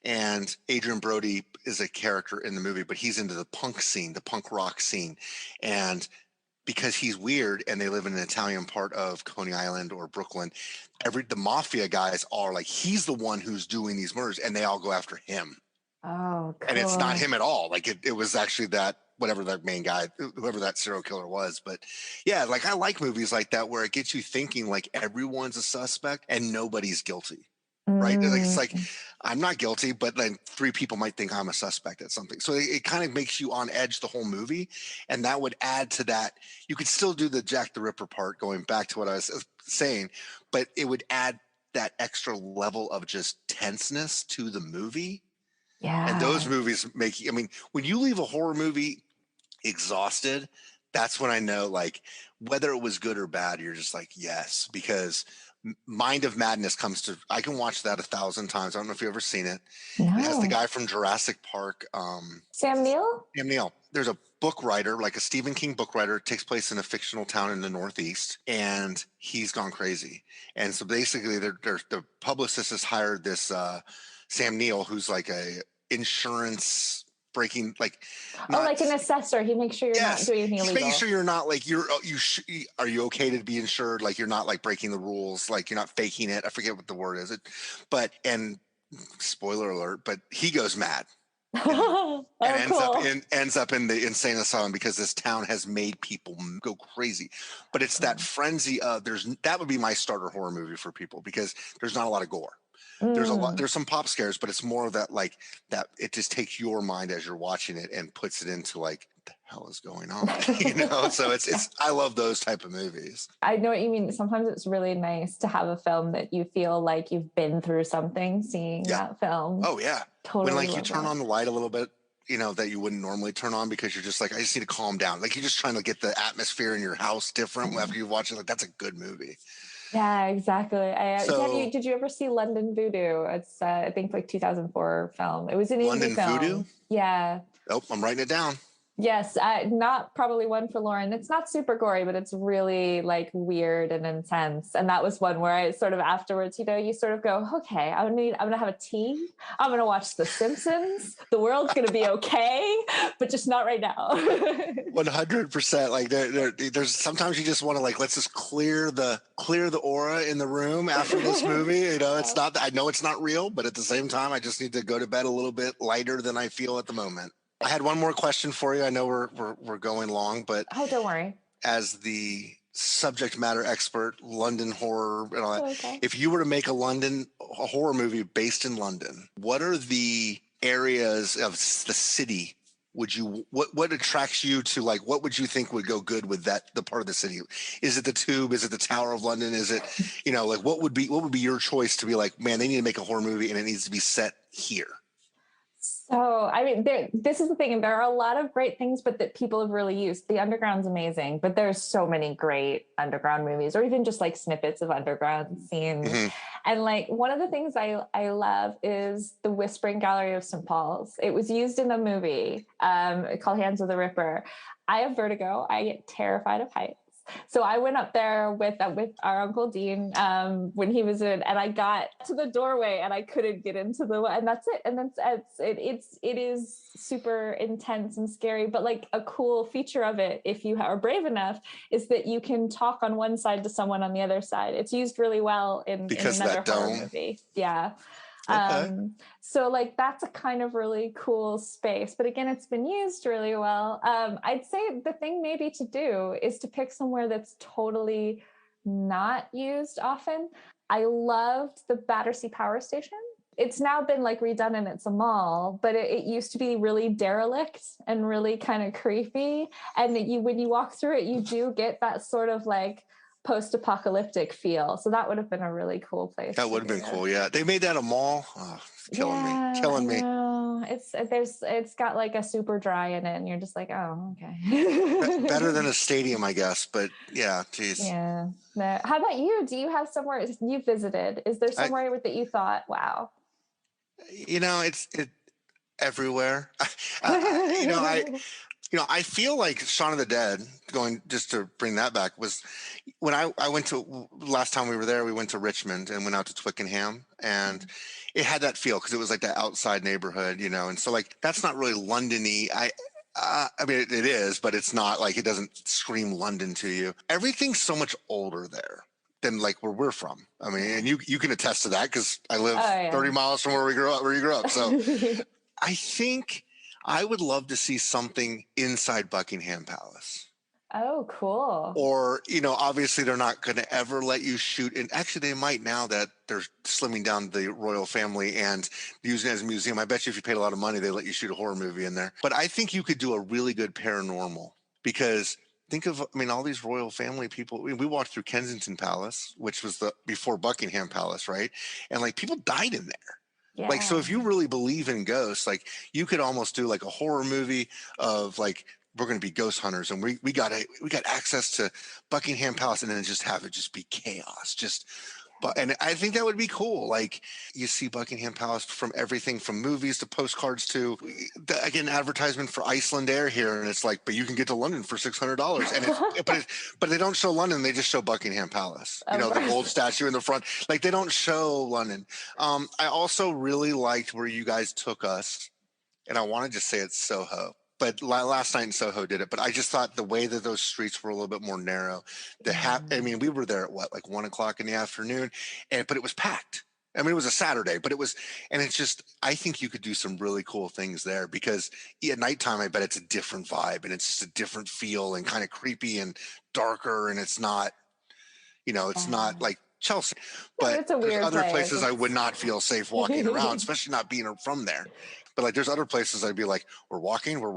And Adrian Brody is a character in the movie, but he's into the punk scene, the punk rock scene. And because he's weird and they live in an Italian part of Coney Island or Brooklyn, the mafia guys are like, he's the one who's doing these murders, and they all go after him. Oh, cool. And it's not him at all. Like it was actually whatever that main guy, whoever that serial killer was. But yeah, like I like movies like that where it gets you thinking like everyone's a suspect and nobody's guilty. Right? It's like, I'm not guilty, but then 3 people might think I'm a suspect at something. So it kind of makes you on edge the whole movie. And that would add to that. You could still do the Jack the Ripper part, going back to what I was saying, but it would add that extra level of just tenseness to the movie. Yeah. And those movies when you leave a horror movie exhausted, that's when I know, like, whether it was good or bad, you're just like, yes, because Mind of Madness I can watch that 1,000 times. I don't know if you've ever seen it. No. It has the guy from Jurassic Park. Sam Neill? Sam Neill. There's a book writer, like a Stephen King book writer. It takes place in a fictional town in the Northeast, and he's gone crazy. And so basically the publicist has hired this Sam Neill, who's like a insurance breaking, like an assessor. He makes sure you're not doing anything illegal. He's making sure you're not like are you okay to be insured? Like you're not like breaking the rules, like you're not faking it. I forget what the word is. And spoiler alert, but he goes mad. and Oh, cool. ends up in the insane asylum because this town has made people go crazy. But it's that frenzy of that would be my starter horror movie for people because there's not a lot of gore. Mm. There's some pop scares, but it's more of that like that it just takes your mind as you're watching it and puts it into like the hell is going on, so it's I love those type of movies. I know what you mean. Sometimes it's really nice to have a film that you feel like you've been through something seeing Yeah. that film. Oh yeah. Totally. When like you turn on the light a little bit, that you wouldn't normally turn on because you're just like, I just need to calm down. Like you're just trying to get the atmosphere in your house different after you watch it. Like that's a good movie. Yeah, exactly. So did you ever see London Voodoo? It's I think like 2004 film. It was an London indie film. Voodoo? Yeah. Oh, I'm writing it down. Yes, not probably one for Lauren. It's not super gory, but it's really like weird and intense. And that was one where I sort of afterwards, you sort of go, okay, I'm gonna have a tea. I'm gonna watch The Simpsons. The world's gonna be okay, but just not right now. 100%. Like there's sometimes you just want to like let's just clear the aura in the room after this movie. It's not. I know it's not real, but at the same time, I just need to go to bed a little bit lighter than I feel at the moment. I had one more question for you. I know we're going long, but don't worry. As the subject matter expert, London horror and all that, Okay. if you were to make a horror movie based in London, what are the areas of the city what attracts you to like what would you think would go good with the part of the city? Is it the Tube? Is it the Tower of London? Is it like what would be your choice to be like, man, they need to make a horror movie and it needs to be set here? So, I mean, this is the thing. There are a lot of great things, but that people have really used. The Underground's amazing, but there's so many great underground movies, or even just like snippets of underground scenes. Mm-hmm. And like one of the things I love is the Whispering Gallery of St. Paul's. It was used in a movie called Hands of the Ripper. I have vertigo. I get terrified of heights. So I went up there with our Uncle Dean when he was in, and I got to the doorway and I couldn't get into and that's it. And it is super intense and scary, but like a cool feature of it, if you are brave enough, is that you can talk on one side to someone on the other side. It's used really well in another horror movie. Yeah. Okay. So like that's a kind of really cool space, but again, it's been used really well. I'd say the thing maybe to do is to pick somewhere that's totally not used often. I loved the Battersea Power Station. It's now been like redone and it's a mall, but it used to be really derelict and really kind of creepy. And when you walk through it, you do get that sort of like post-apocalyptic feel. So that would have been a really cool place. That would have been cool. Yeah. They made that a mall. Oh, killing me. It's got like a super dry in it and you're just like, oh, okay. Better than a stadium, I guess. But yeah, geez. Yeah. No. How about you? Do you have somewhere you visited? Is there somewhere that you thought, wow? It's everywhere. I feel like Shaun of the Dead, going just to bring that back, was when I went to last time we were there, we went to Richmond and went out to Twickenham, and it had that feel because it was like that outside neighborhood, and so like that's not really London-y. I mean, it is, but it's not like it doesn't scream London to you. Everything's so much older there than like where we're from. I mean, and you can attest to that because I live 30 miles from where you grew up. So I think I would love to see something inside Buckingham Palace. Oh, cool. Or, obviously they're not going to ever let you shoot. And actually they might now that they're slimming down the royal family and using it as a museum. I bet you if you paid a lot of money, they let you shoot a horror movie in there. But I think you could do a really good paranormal because think of, all these royal family people. We walked through Kensington Palace, which was before Buckingham Palace, right? And like people died in there. Yeah. Like, so if you really believe in ghosts, like you could almost do like a horror movie of like, we're going to be ghost hunters and we got access to Buckingham Palace and then just have it just be chaos. And I think that would be cool. Like you see Buckingham Palace from everything from movies to postcards to I get an advertisement for Iceland Air here. And it's like, but you can get to London for $600. And but they don't show London. They just show Buckingham Palace, the gold statue in the front. Like they don't show London. I also really liked where you guys took us, and I want to just say it's Soho. But last night in Soho did it. But I just thought the way that those streets were a little bit more narrow. We were there at like 1:00 in the afternoon, but it was packed. I mean, it was a Saturday, but and it's just, I think you could do some really cool things there because at nighttime, I bet it's a different vibe and it's just a different feel and kind of creepy and darker. And it's not, it's not like Chelsea, but it's a there's weird other place. places I would not feel safe walking around, especially not being from there. But like, there's other places I'd be like, we're walking, we're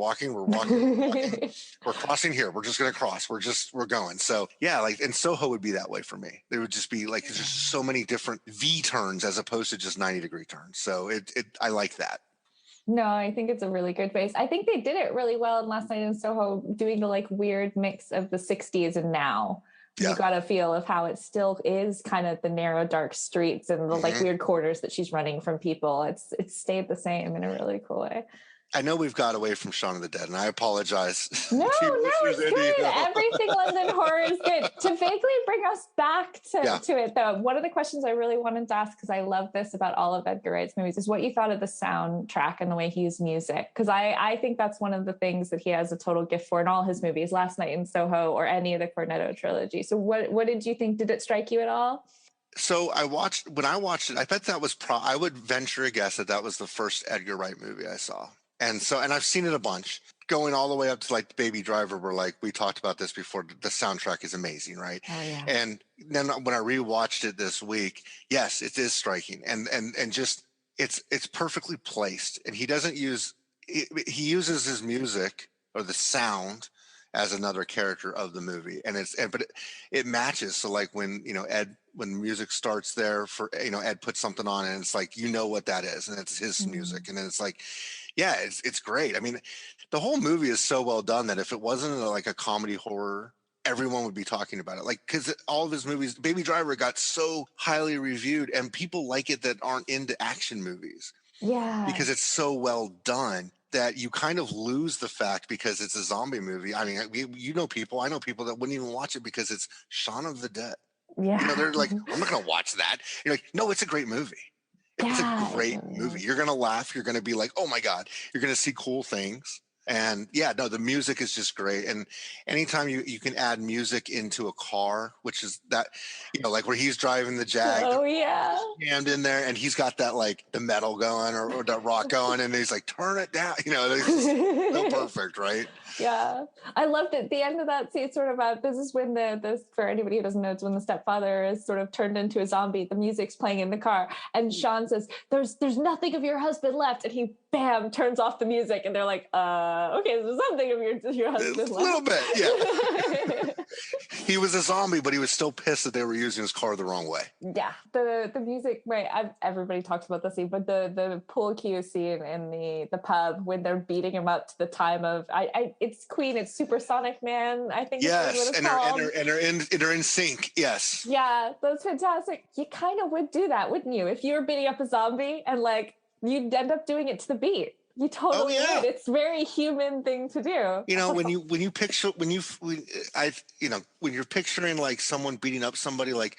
crossing here. We're just going to cross. We're going. So yeah, like, and Soho would be that way for me. There would just be like, there's just so many different V turns as opposed to just 90-degree turns. So I like that. No, I think it's a really good base. I think they did it really well in Last Night in Soho, doing the like weird mix of the 60s and now. You got a feel of how it still is kind of the narrow, dark streets and the like weird corners that she's running from people. It's stayed the same in a really cool way. I know we've got away from Shaun of the Dead, and I apologize. No, it's good. Everything London horror is good. To vaguely bring us back to it, though, one of the questions I really wanted to ask, because I love this about all of Edgar Wright's movies, is what you thought of the soundtrack and the way he used music. Because I think that's one of the things that he has a total gift for in all his movies, Last Night in Soho or any of the Cornetto trilogy. So what did you think? Did it strike you at all? So when I watched it, I bet that was I would venture a guess that was the first Edgar Wright movie I saw. And I've seen it a bunch, going all the way up to like Baby Driver, where like we talked about this before. The soundtrack is amazing, right? Oh, yeah. And then when I rewatched it this week, yes, it is striking, and just it's perfectly placed. And he uses his music or the sound as another character of the movie, but it matches. So like when when the music starts there for Ed puts something on and it's like what that is, and it's his music, and then it's like. Yeah, it's great. I mean, the whole movie is so well done that if it wasn't like a comedy horror, everyone would be talking about it. Like, because all of his movies, Baby Driver got so highly reviewed, and people like it that aren't into action movies. Yeah. Because it's so well done that you kind of lose the fact because it's a zombie movie. I mean, I know people that wouldn't even watch it because it's Shaun of the Dead. Yeah. They're like, I'm not going to watch that. You're like, no, it's a great movie. It's a great movie. You're going to laugh. You're going to be like, oh my God, you're going to see cool things. And the music is just great. And anytime you can add music into a car, which is that, like where he's driving the Jag. Oh yeah. Jammed in there, and he's got that like the metal going or the rock going, and he's like, turn it down. It's just so perfect, right? Yeah, I loved it. The end of that scene, sort of this is when the for anybody who doesn't know, it's when the stepfather is sort of turned into a zombie. The music's playing in the car, and Shaun says, "There's nothing of your husband left," and he bam turns off the music, and they're like, okay, there's something of your husband left. A little bit, yeah. He was a zombie, but he was still pissed that they were using his car the wrong way. Yeah, the music, right? Everybody talks about the scene, but the pool cue scene in the pub when they're beating him up to the time of it's Queen, it's Supersonic Man, I think. Yes, and they're in sync. Yes. Yeah, that's fantastic. You kind of would do that, wouldn't you? If you were beating up a zombie and like you'd end up doing it to the beat. You totally would. It's a very human thing to do. When you're picturing like someone beating up somebody, like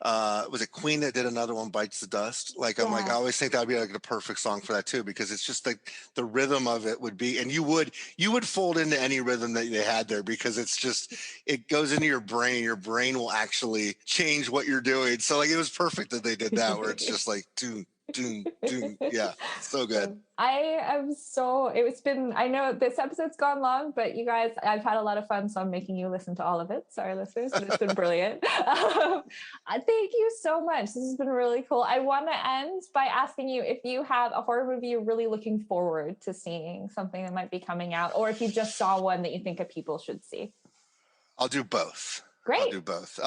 was it Queen that did another one, Bites the Dust? Like I'm like, I always think that'd be like the perfect song for that too, because it's just like the rhythm of it would be, and you would fold into any rhythm that they had there, because it's just, it goes into your brain. Your brain will actually change what you're doing. So like it was perfect that they did that, where it's just like doom. Yeah, so good. I know this episode's gone long, but you guys, I've had a lot of fun, so I'm making you listen to all of it. Sorry, listeners, but it's been brilliant. Thank you so much. This has been really cool. I want to end by asking you if you have a horror movie you're really looking forward to seeing, something that might be coming out, or if you just saw one that you think people should see. I'll do both. Great. I'll do both.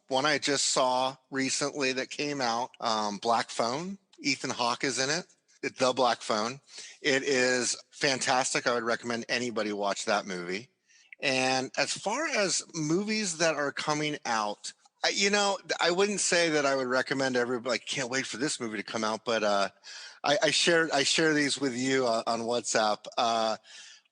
One I just saw recently that came out, Black Phone. Ethan Hawke is in it. It's The Black Phone. It is fantastic. I would recommend anybody watch that movie. And as far as movies that are coming out, I wouldn't say that I would recommend everybody, like, can't wait for this movie to come out. But I share these with you on WhatsApp.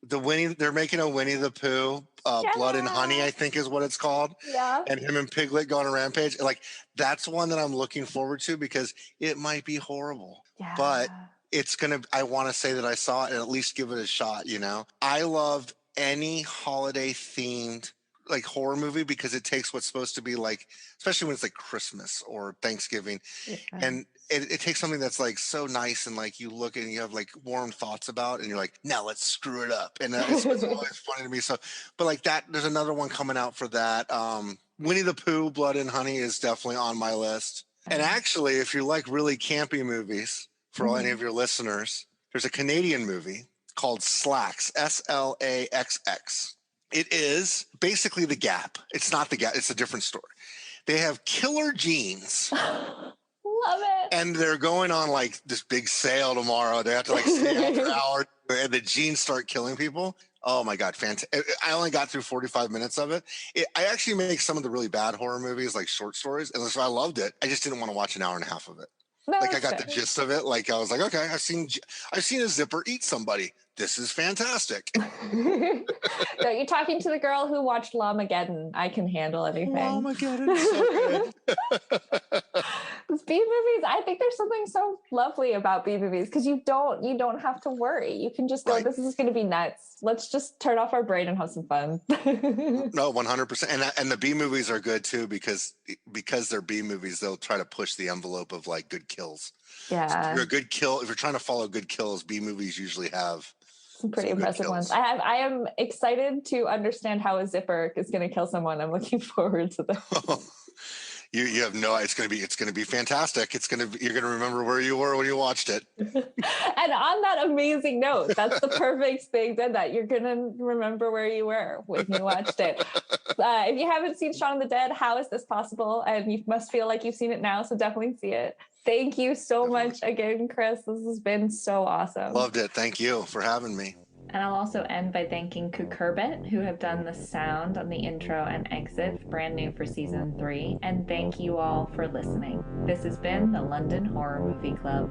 They're making a Winnie the Pooh, Blood and Honey, I think is what it's called. Yeah. And him and Piglet go on a rampage. Like, that's one that I'm looking forward to, because it might be horrible, but I want to say that I saw it and at least give it a shot. I love any holiday themed like horror movie because it takes what's supposed to be like, especially when it's like Christmas or Thanksgiving, Yeah. and it takes something that's like so nice and like you look and you have like warm thoughts about, and you're like, now let's screw it up, and it's always funny to me. So, but like that, there's another one coming out for that. Winnie the Pooh, Blood and Honey is definitely on my list. And actually, if you like really campy movies, for any of your listeners, there's a Canadian movie called Slacks, Slaxx. It is basically The Gap. It's not The Gap. It's a different story. They have killer jeans. Love it. And they're going on like this big sale tomorrow. They have to like stay out for an hour, and the jeans start killing people. Oh my God, fantastic. I only got through 45 minutes of it. I actually make some of the really bad horror movies like short stories. And so I loved it. I just didn't want to watch an hour and a half of it. No, Like I got the gist of it. Like I was like, okay, I've seen a zipper eat somebody. This is fantastic. No, you're talking to the girl who watched Lamageddon. I can handle anything. Lamageddon, so good. These B movies, I think there's something so lovely about B movies because you don't have to worry. You can just go, Right. This is going to be nuts. Let's just turn off our brain and have some fun. No, 100%. And the B movies are good too because they're B movies. They'll try to push the envelope of like good kills. Yeah, So if you're trying to follow good kills, B movies usually have some pretty some good impressive kills. ones. I am excited to understand how a zipper is going to kill someone. I'm looking forward to this. You have no. It's gonna be fantastic. You're gonna remember where you were when you watched it. And on that amazing note, that's the perfect thing. That you're gonna remember where you were when you watched it. If you haven't seen Shaun of the Dead, how is this possible? And you must feel like you've seen it now, so definitely see it. Thank you so much again, Chris. This has been so awesome. Loved it. Thank you for having me. And I'll also end by thanking Cucurbit, who have done the sound on the intro and exit, brand new for season 3. And thank you all for listening. This has been the London Horror Movie Club.